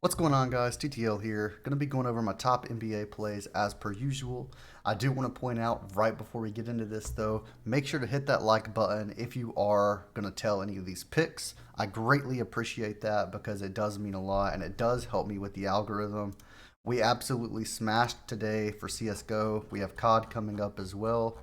What's going on, guys? TTL here. Going to be going over my top NBA plays as per usual. I do want to point out right before we get into this, though, make sure to hit that like button if you are going to tell any of these picks. I greatly appreciate that because it does mean a lot and it does help me with the algorithm. We absolutely smashed today for CSGO. We have COD coming up as well.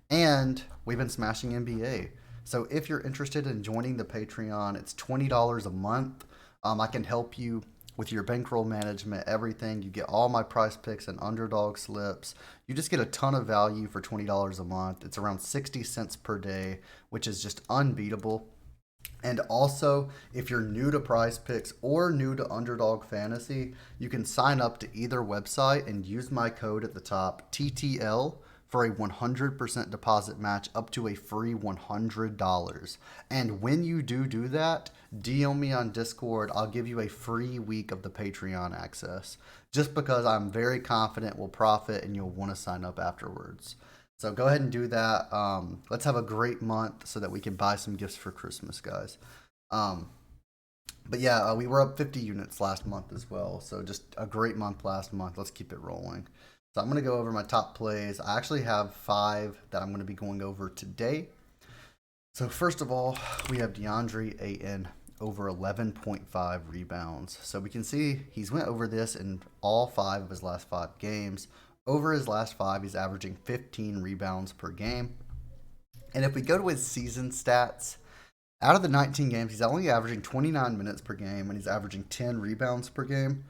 And we've been smashing NBA. So if you're interested in joining the Patreon, it's $20 a month. I can help you with your bankroll management, everything. You get all my price picks and underdog slips. You just get a ton of value for $20 a month. It's around 60 cents per day, which is just unbeatable. And also, if you're new to Prize Picks or new to Underdog Fantasy, you can sign up to either website and use my code at the top, TTL, for a 100% deposit match up to a free $100. And when you do that, DM me on Discord. I'll give you a free week of the Patreon access just because I'm very confident we'll profit and you'll want to sign up afterwards. So go ahead and do that. Let's have a great month so that we can buy some gifts for Christmas, guys. Um, but yeah, we were up 50 units last month as well. So just a great month last month. Let's keep it rolling. So I'm going to go over my top plays. I actually have five that I'm going to be going over today. So first of all, we have Deandre Ayton over 11.5 rebounds. So we can see he's went over this in all five of his last five games. Over his last five, he's averaging 15 rebounds per game. And if we go to his season stats, out of the 19 games, he's only averaging 29 minutes per game and he's averaging 10 rebounds per game.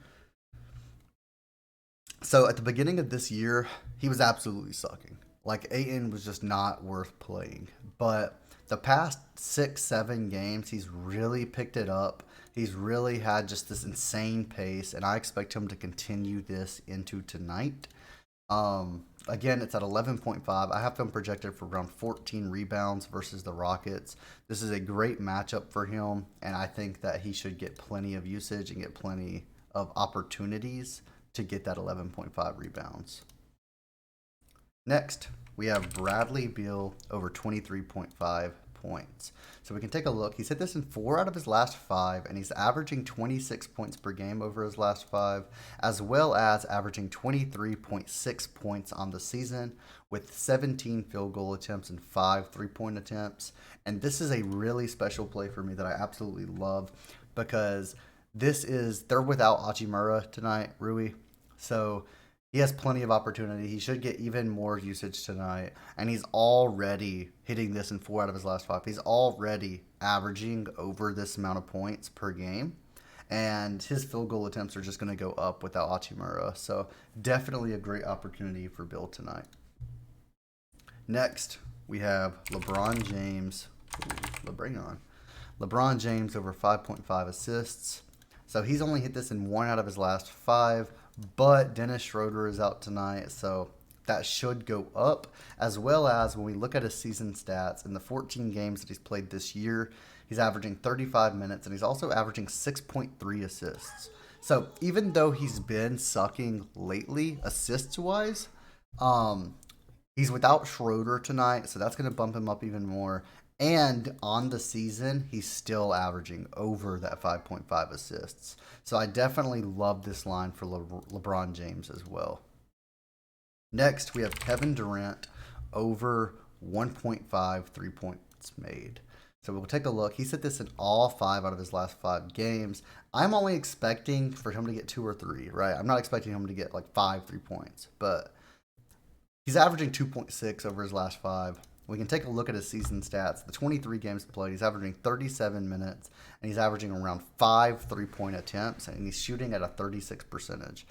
So at the beginning of this year, he was absolutely sucking. Like Ayton was just not worth playing. But the past 6, 7 games, he's really picked it up. He's really had just this insane pace, and I expect him to continue this into tonight. Again, it's at 11.5. I have him projected for around 14 rebounds versus the Rockets. This is a great matchup for him, and I think that he should get plenty of usage and get plenty of opportunities to get that 11.5 rebounds. Next, we have Bradley Beal over 23.5 points. So we can take a look. He's hit this in 4 out of his last 5, and he's averaging 26 points per game over his last 5, as well as averaging 23.6 points on the season with 17 field goal attempts and 5 3-point attempts. And this is a really special play for me that I absolutely love because they're without Hachimura tonight, Rui. So he has plenty of opportunity. He should get even more usage tonight. And he's already hitting this in 4 out of his last 5. He's already averaging over this amount of points per game. And his field goal attempts are just going to go up without Hachimura. So definitely a great opportunity for Bill tonight. Next, we have LeBron James. LeBron James over 5.5 assists. So he's only hit this in 1 out of his last 5. But Dennis Schroeder is out tonight, so that should go up. As well as when we look at his season stats, in the 14 games that he's played this year, he's averaging 35 minutes, and he's also averaging 6.3 assists. So even though he's been sucking lately, assists-wise, he's without Schroeder tonight, so that's going to bump him up even more. And on the season, he's still averaging over that 5.5 assists. So I definitely love this line for LeBron James as well. Next, we have Kevin Durant over 1.5 3-points made. So we'll take a look. He's hit this in all 5 out of his last 5 games. I'm only expecting for him to get 2 or 3, right? I'm not expecting him to get like 5 3-points, but he's averaging 2.6 over his last 5. We can take a look at his season stats. The 23 games played, he's averaging 37 minutes, and he's averaging around 5 3-point attempts, and he's shooting at a 36%.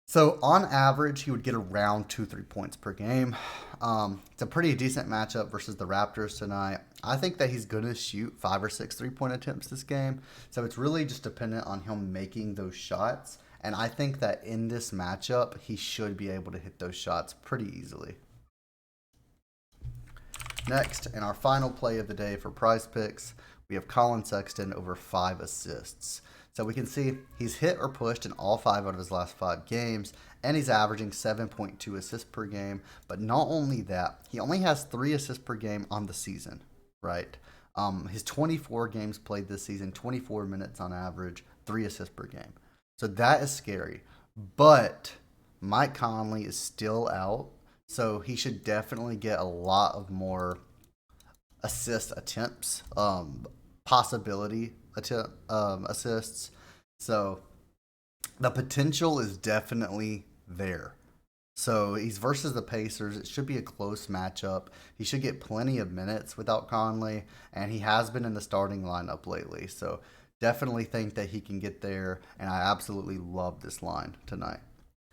So on average, he would get around 2 3-points per game. It's a pretty decent matchup versus the Raptors tonight. I think that he's going to shoot 5 or 6 3-point attempts this game. So it's really just dependent on him making those shots. And I think that in this matchup, he should be able to hit those shots pretty easily. Next, in our final play of the day for Prize Picks, we have Collin Sexton over 5 assists. So we can see he's hit or pushed in all 5 out of his last 5 games, and he's averaging 7.2 assists per game. But not only that, he only has 3 assists per game on the season, right? His 24 games played this season, 24 minutes on average, 3 assists per game. So that is scary. But Mike Conley is still out, so he should definitely get a lot of more assist attempts, possibility assists. So the potential is definitely there. So he's versus the Pacers. It should be a close matchup. He should get plenty of minutes without Conley, and he has been in the starting lineup lately. So definitely think that he can get there, and I absolutely love this line tonight.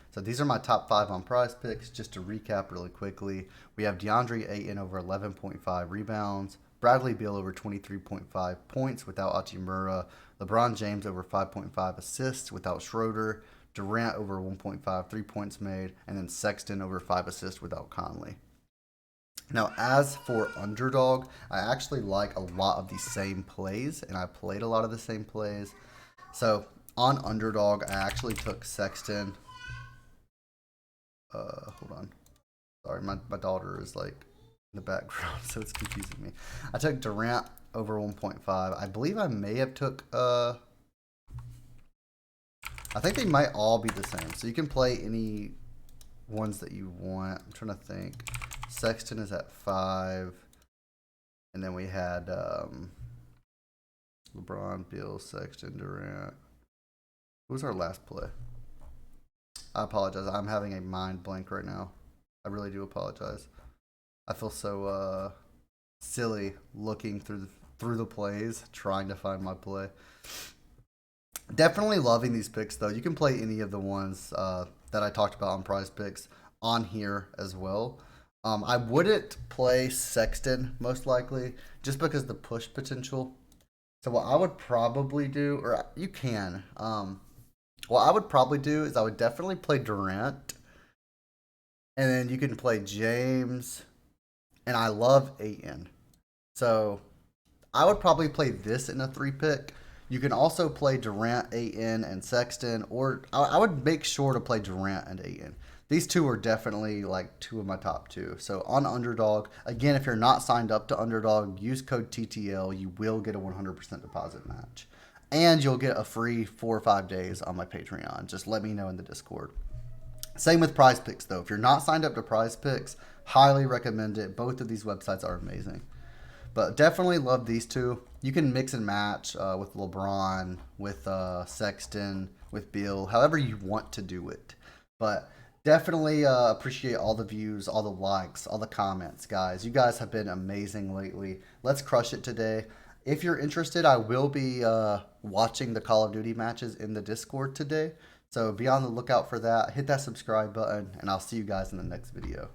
So these are my top 5 on Prize Picks. Just to recap really quickly, we have Deandre Ayton over 11.5 rebounds, Bradley Beal over 23.5 points without Hachimura, LeBron James over 5.5 assists without Schroeder, Durant over 1.5 3 points made, and then Sexton over 5 assists without Conley. Now, as for underdog, I actually like a lot of the same plays, and I played a lot of the same plays. So on underdog, I actually took Sexton. Hold on. Sorry, my daughter is like in the background, so it's confusing me. I took Durant over 1.5. I believe I may have took I think they might all be the same. So you can play any ones that you want. I'm trying to think. Sexton is at 5. And then we had LeBron, Beal, Sexton, Durant. Who was our last play? I apologize. I'm having a mind blank right now. I really do apologize. I feel so silly looking through the plays, trying to find my play. Definitely loving these picks, though. You can play any of the ones that I talked about on Prize Picks on here as well. I wouldn't play Sexton, most likely, just because the push potential. So what I would probably do, or you can, what I would probably do is I would definitely play Durant, and then you can play James, and I love Ayton. So I would probably play this in a 3-pick. You can also play Durant, Ayton, and Sexton, or I would make sure to play Durant and Ayton. These two are definitely like 2 of my top 2. So on Underdog, again, if you're not signed up to Underdog, use code TTL. You will get a 100% deposit match. And you'll get a free 4 or 5 days on my Patreon. Just let me know in the Discord. Same with Prize Picks, though. If you're not signed up to Prize Picks, highly recommend it. Both of these websites are amazing. But definitely love these two. You can mix and match with LeBron, with Sexton, with Beal, however you want to do it. But definitely appreciate all the views, all the likes, all the comments, guys. You guys have been amazing lately. Let's crush it today. If you're interested, I will be watching the Call of Duty matches in the Discord today. So be on the lookout for that. Hit that subscribe button, and I'll see you guys in the next video.